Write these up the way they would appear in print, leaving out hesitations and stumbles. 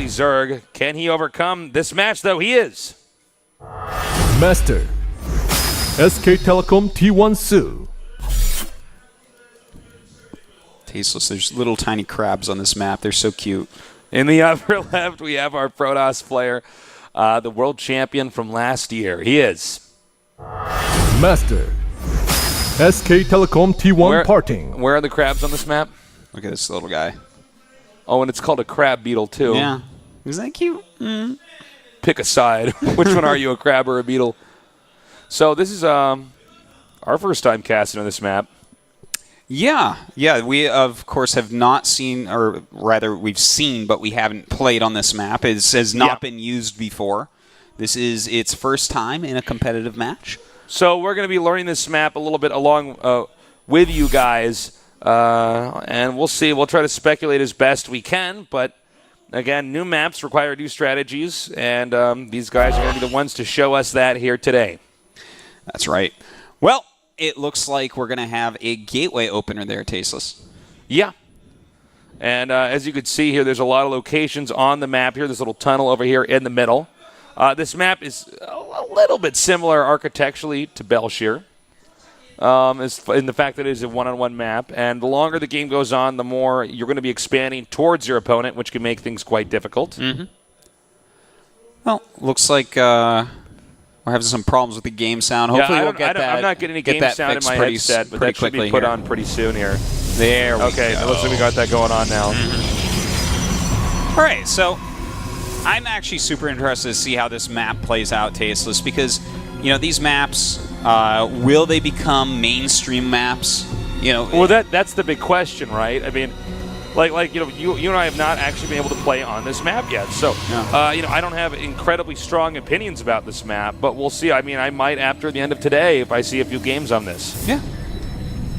Zerg. Can he overcome this match, though? He is. Master, SK Telecom T1 Su. Tasteless. There's little tiny crabs on this map. They're so cute. In the upper left, we have our Protoss player, the world champion from last year. He is. Master, SK Telecom T1 Parting. Where are the crabs on this map? Look at this little guy. Oh, and it's called a crab beetle, too. Yeah. Isn't that cute? Mm. Pick a side. Which one are you, a crab or a beetle? So this is our first time casting on this map. Yeah. We, of course, have not seen, or rather, we've seen, but we haven't played on this map. It has not been used before. This is its first time in a competitive match. So we're going to be learning this map a little bit along with you guys, and we'll see. We'll try to speculate as best we can, but again, new maps require new strategies, and these guys are going to be the ones to show us that here today. That's right. Well, it looks like we're going to have a gateway opener there, Tasteless. Yeah. And as you can see here, there's a lot of locations on the map here. There's a little tunnel over here in the middle. This map is a little bit similar architecturally to Belshire, in the fact that it is a one-on-one map. And the longer the game goes on, the more you're going to be expanding towards your opponent, which can make things quite difficult. Mm-hmm. Well, looks like we're having some problems with the game sound. Hopefully we'll get that. I'm not getting any game sound in my headset, but that should be put on pretty soon here. There we go. Okay, it looks like we got that going on now. Mm-hmm. All right, so I'm actually super interested to see how this map plays out, Tasteless, because, you know, these maps, will they become mainstream maps? You know, well, that's the big question, right? I mean, like you know, you and I have not actually been able to play on this map yet, so you know, I don't have incredibly strong opinions about this map, but we'll see. I mean, I might after the end of today if I see a few games on this. Yeah.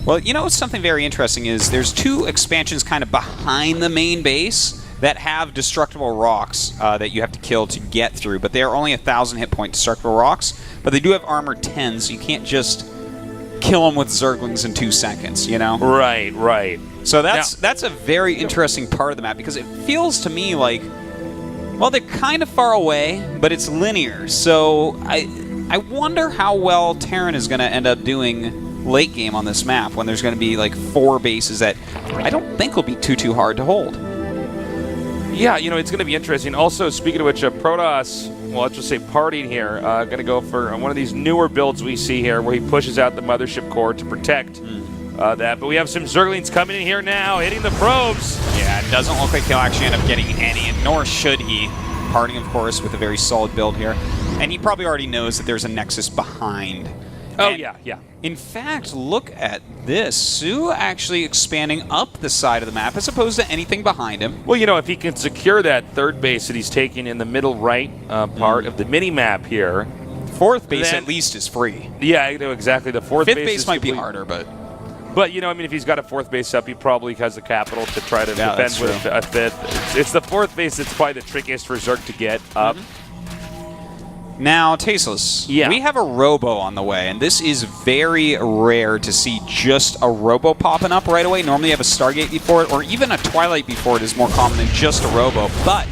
Well, you know, something very interesting is there's two expansions kind of behind the main base that have destructible rocks that you have to kill to get through, but they are only 1,000 hit point destructible rocks, but they do have armor 10, so you can't just kill them with Zerglings in 2 seconds, you know? Right. So that's a very interesting part of the map, because it feels to me like, well, they're kind of far away, but it's linear, so I wonder how well Terran is going to end up doing late game on this map when there's going to be like 4 bases that I don't think will be too hard to hold. Yeah, you know, it's going to be interesting. Also, speaking of which, Protoss, well, let's just say partying here, going to go for one of these newer builds we see here where he pushes out the mothership core to protect that. But we have some Zerglings coming in here now, hitting the probes. Yeah, it doesn't look like he'll actually end up getting any, nor should he. Partying, of course, with a very solid build here. And he probably already knows that there's a Nexus behind. Oh, and yeah. In fact, look at this. Su actually expanding up the side of the map as opposed to anything behind him. Well, you know, if he can secure that third base that he's taking in the middle right part of the mini-map here. Fourth base at least is free. Yeah, I know exactly. The fourth base might be harder, but... But, you know, I mean, if he's got a fourth base up, he probably has the capital to try to defend with a fifth. It's the fourth base that's probably the trickiest for Zerg to get up. Now, Tasteless, we have a Robo on the way, and this is very rare to see just a Robo popping up right away. Normally you have a Stargate before it, or even a Twilight before it is more common than just a Robo. But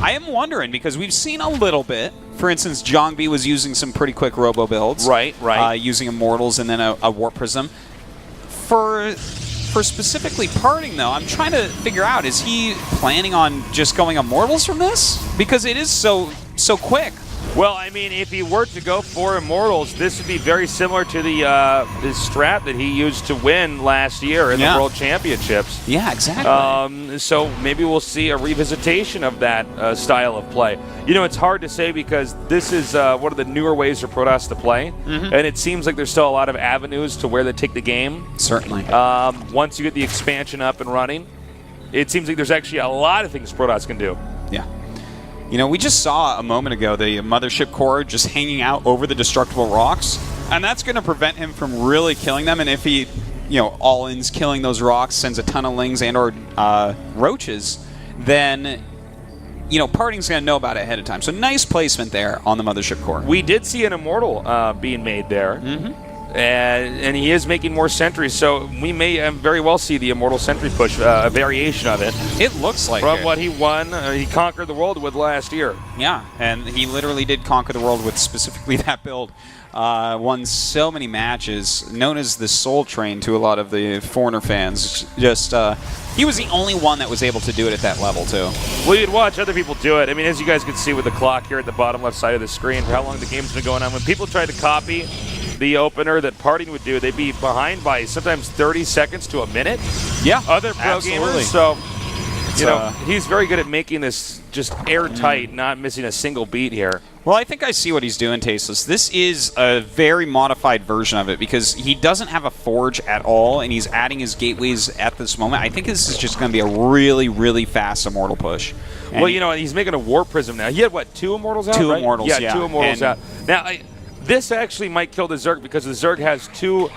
I am wondering, because we've seen a little bit. For instance, Jongbi was using some pretty quick Robo builds. Right. Using Immortals and then a Warp Prism. For specifically parting, though, I'm trying to figure out, is he planning on just going Immortals from this? Because it is so quick. Well, I mean, if he were to go for Immortals, this would be very similar to the strat that he used to win last year in the World Championships. Yeah, exactly. So maybe we'll see a revisitation of that style of play. You know, it's hard to say because this is one of the newer ways for Protoss to play, and it seems like there's still a lot of avenues to where they take the game. Certainly. Once you get the expansion up and running, it seems like there's actually a lot of things Protoss can do. Yeah. You know, we just saw a moment ago the mothership core just hanging out over the destructible rocks, and that's going to prevent him from really killing them. And if he, you know, all-ins killing those rocks, sends a ton of lings and or roaches, then, you know, Parting's going to know about it ahead of time. So nice placement there on the mothership core. We did see an Immortal being made there. And he is making more sentries, so we may very well see the Immortal Sentry push, a variation of it. It looks like from it. what he won, he conquered the world with last year. Yeah, and he literally did conquer the world with specifically that build. Won so many matches, known as the Soul Train to a lot of the Foreigner fans. Just he was the only one that was able to do it at that level too. Well, you'd watch other people do it. I mean, as you guys can see with the clock here at the bottom left side of the screen, for how long the game's been going on. When people tried to copy the opener that Parting would do, they'd be behind by sometimes 30 seconds to a minute. Yeah, other pro absolutely. gamers. So, you know, he's very good at making this just airtight, not missing a single beat here. Well, I think I see what he's doing, Tasteless. This is a very modified version of it because he doesn't have a forge at all, and he's adding his gateways at this moment. I think this is just going to be a really, really fast Immortal push. And well, you know, he's making a War Prism now. He had, what, 2 Immortals out, Two right? Immortals, yeah. 2 Immortals out. Now, this actually might kill the Zerg because the Zerg has 2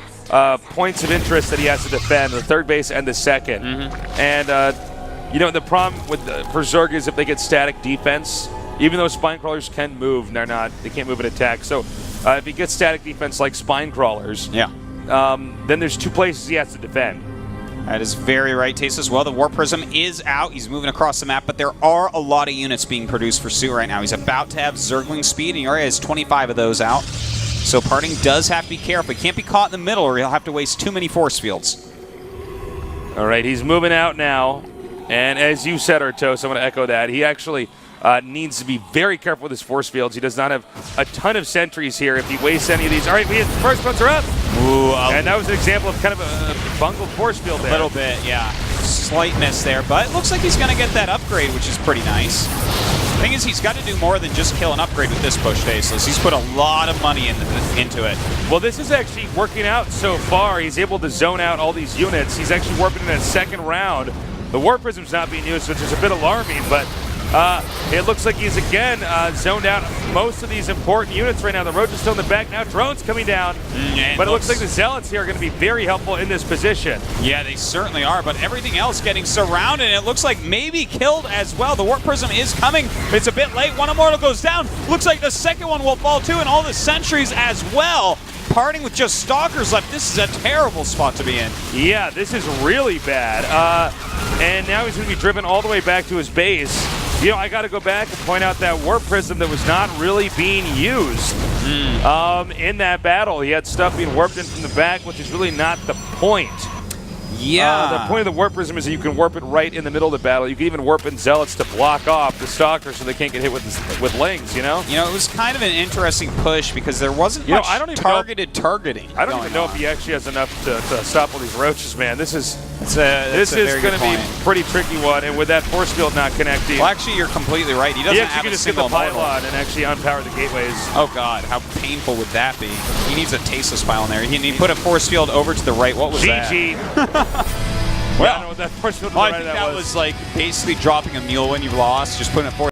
points of interest that he has to defend, the third base and the second. And, you know, the problem with for Zerg is if they get static defense, even though spine crawlers can move, they can't move and attack. So if he gets static defense like spine crawlers, then there's 2 places he has to defend. That is very right, Tasteless. Well, the War Prism is out. He's moving across the map, but there are a lot of units being produced for Sue right now. He's about to have Zergling speed, and he already has 25 of those out. So Parting does have to be careful. He can't be caught in the middle, or he'll have to waste too many force fields. All right, he's moving out now. And as you said, Artos, I'm going to echo that. He actually needs to be very careful with his force fields. He does not have a ton of sentries here if he wastes any of these. All right, the first ones are up. Ooh, and that was an example of kind of a bungled force field there. A little bit, yeah. Slight miss there, but it looks like he's going to get that upgrade, which is pretty nice. The thing is, he's got to do more than just kill an upgrade with this push, Tasteless. He's put a lot of money into it. Well, this is actually working out so far. He's able to zone out all these units. He's actually warping in a second round. The War Prism's not being used, which is a bit alarming, but it looks like he's again zoned out most of these important units right now. The Roach is still in the back now. Drones coming down. But it looks like the Zealots here are going to be very helpful in this position. Yeah, they certainly are, but everything else getting surrounded. It looks like maybe killed as well. The Warp Prism is coming. It's a bit late. One Immortal goes down. Looks like the second one will fall too, and all the sentries as well. Parting with just Stalkers left. This is a terrible spot to be in. Yeah, this is really bad. And now he's going to be driven all the way back to his base. You know, I got to go back and point out that Warp Prism that was not really being used in that battle. He had stuff being warped in from the back, which is really not the point. Yeah. The point of the Warp Prism is that you can warp it right in the middle of the battle. You can even warp in Zealots to block off the Stalkers so they can't get hit with Lings, you know? You know, it was kind of an interesting push because there wasn't much targeting. I don't even know if he actually has enough to stop all these Roaches, man. This is going to be a pretty tricky one, and with that force field not connecting. Well, actually, you're completely right. He doesn't have can a just get single the pylon and actually unpower the gateways. Oh, God. How painful would that be? He needs a Tasteless pile in there. He put a force field over to the right. What was that? GG. Well, I don't know what that force field I think that was like basically dropping a mule when you lost, just putting it forward.